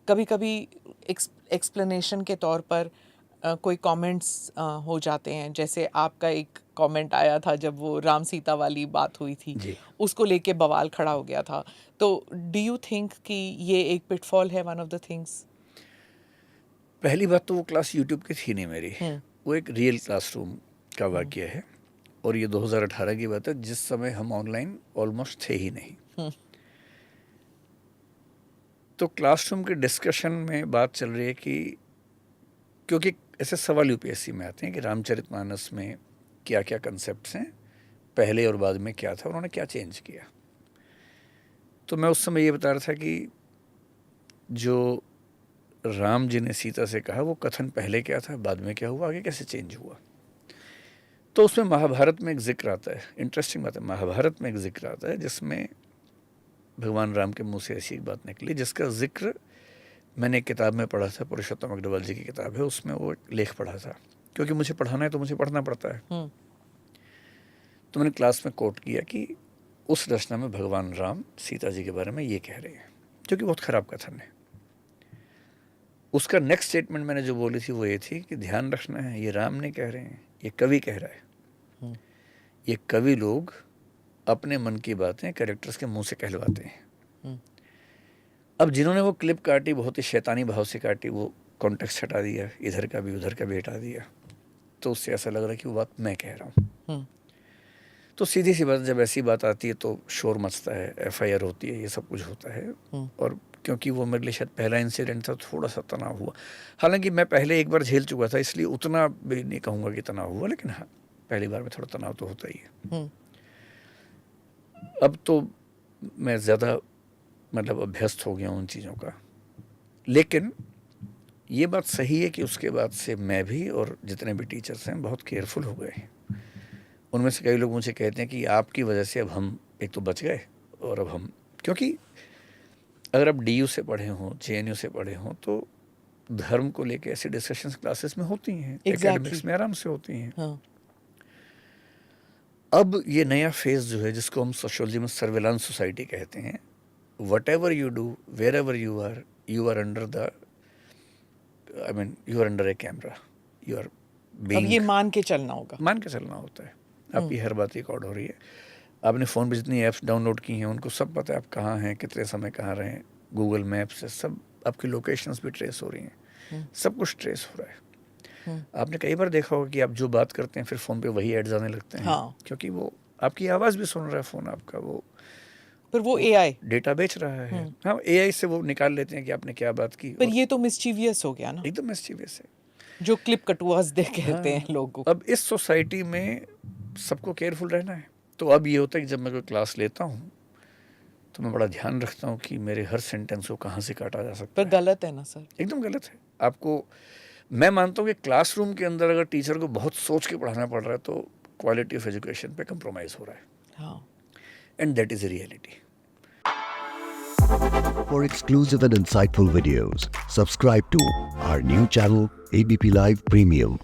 कभी कभी एक्सप्लेनेशन के तौर पर कोई कमेंट्स हो जाते हैं, जैसे आपका एक कमेंट आया था जब वो राम सीता वाली बात हुई थी, जी। उसको लेके बवाल खड़ा हो गया था। तो डू यू थिंक कि ये एक पिटफॉल है, वन ऑफ द थिंग्स? पहली बात तो वो क्लास यूट्यूब की थी नहीं मेरी, हम्म। वो एक रियल क्लासरूम का वाक़या है, और ये 2018 की बात है जिस समय हम ऑनलाइन ऑलमोस्ट थे ही नहीं। तो क्लासरूम के डिस्कशन में बात चल रही है कि क्योंकि ऐसे सवाल यूपीएससी में आते हैं कि रामचरितमानस में क्या क्या कंसेप्ट्स हैं, पहले और बाद में क्या था, उन्होंने क्या चेंज किया। तो मैं उस समय ये बता रहा था कि जो राम जी ने सीता से कहा वो कथन पहले क्या था, बाद में क्या हुआ, आगे कैसे चेंज हुआ। तो उसमें महाभारत में एक जिक्र आता है, इंटरेस्टिंग बात है, महाभारत में एक जिक्र आता है जिसमें भगवान राम के मुंह से ऐसी एक बात निकली जिसका जिक्र मैंने एक किताब में पढ़ा था, पुरुषोत्तम अग्रवाल जी की किताब है, उसमें वो एक लेख पढ़ा था, क्योंकि मुझे पढ़ाना है तो मुझे पढ़ना पड़ता है। तो मैंने क्लास में कोट किया कि उस रचना में भगवान राम सीता जी के बारे में ये कह रहे हैं, जो कि बहुत ख़राब कथन है। उसका नेक्स्ट स्टेटमेंट मैंने जो बोली थी वो ये थी कि ध्यान रखना है, ये राम नहीं कह रहे हैं, ये कवि कह रहा है। ये कवि लोग अपने मन की बातें कैरेक्टर्स के मुंह से कहलवाते हैं। अब जिन्होंने वो क्लिप काटी, बहुत ही शैतानी भाव से काटी, वो कॉन्टेक्स्ट हटा दिया, इधर का भी उधर का भी हटा दिया, तो उससे ऐसा लग रहा है कि वो बात मैं कह रहा हूँ। तो सीधी सी बात, जब ऐसी बात आती है तो शोर मचता है, एफआईआर होती है, ये सब कुछ होता है। और क्योंकि वो मेरे लिए शायद पहला इंसिडेंट था, थोड़ा सा तनाव हुआ। हालांकि मैं पहले एक बार झेल चुका था, इसलिए उतना भी नहीं कहूँगा कि तनाव हुआ, लेकिन हाँ, पहली बार में थोड़ा तनाव तो होता ही है। अब तो मैं ज़्यादा मतलब अभ्यस्त हो गया हूँ उन चीज़ों का। लेकिन ये बात सही है कि उसके बाद से मैं भी और जितने भी टीचर्स हैं बहुत केयरफुल हो गए हैं। उनमें से कई लोग मुझे कहते हैं कि आपकी वजह से अब हम एक तो बच गए, और अब हम, क्योंकि अगर आप डीयू से पढ़े हों, जेएनयू से पढ़े हों, तो धर्म को लेके ऐसी डिस्कशंस क्लासेस में होती हैं, एकेडमिक्स में आराम से होती हैं। हाँ। अब ये नया फेज जो है, जिसको हम सोशियोलॉजी में सर्विलांस सोसाइटी कहते हैं, whatever you do, wherever you are under the, I mean, you are under a camera, you are being, अब ये मान के चलना होगा, मान के चलना होता है। आपकी हर बात रिकॉर्ड हो रही है। आपने फ़ोन पे जितनी ऐप्स डाउनलोड की हैं उनको सब पता है आप कहाँ हैं, कितने समय कहाँ रहे हैं, गूगल मैप से सब आपकी लोकेशंस भी ट्रेस हो रही हैं, सब कुछ ट्रेस हो रहा है। आपने कई बार देखा होगा कि आप जो बात करते हैं फिर फ़ोन पे वही एड्स आने लगते हैं। हाँ। क्योंकि वो आपकी आवाज़ भी सुन रहा है फ़ोन आपका, पर वो एआई डेटा बेच रहा है। हाँ, एआई से वो निकाल लेते हैं कि आपने क्या बात की। पर ये तो मिस्चीवियस हो गया ना, एकदम मिस्चीवियस है, जो क्लिप कटुआस दे कहते हैं लोगों को। अब इस सोसाइटी में सबको केयरफुल रहना है। तो अब ये होता है कि जब मैं कोई क्लास लेता हूँ तो मैं बड़ा ध्यान रखता हूँ कि मेरे हर सेंटेंस को कहाँ से काटा जा सकता है। पर गलत है ना सर? एकदम गलत है। आपको, मैं मानता हूँ कि क्लासरूम के अंदर अगर टीचर को बहुत सोच के पढ़ाना पड़ रहा है तो क्वालिटी ऑफ एजुकेशन पे कंप्रोमाइज़ हो रहा है। हाँ, and that is a reality. For exclusive and insightful videos, subscribe to our new channel ABP Live Premium.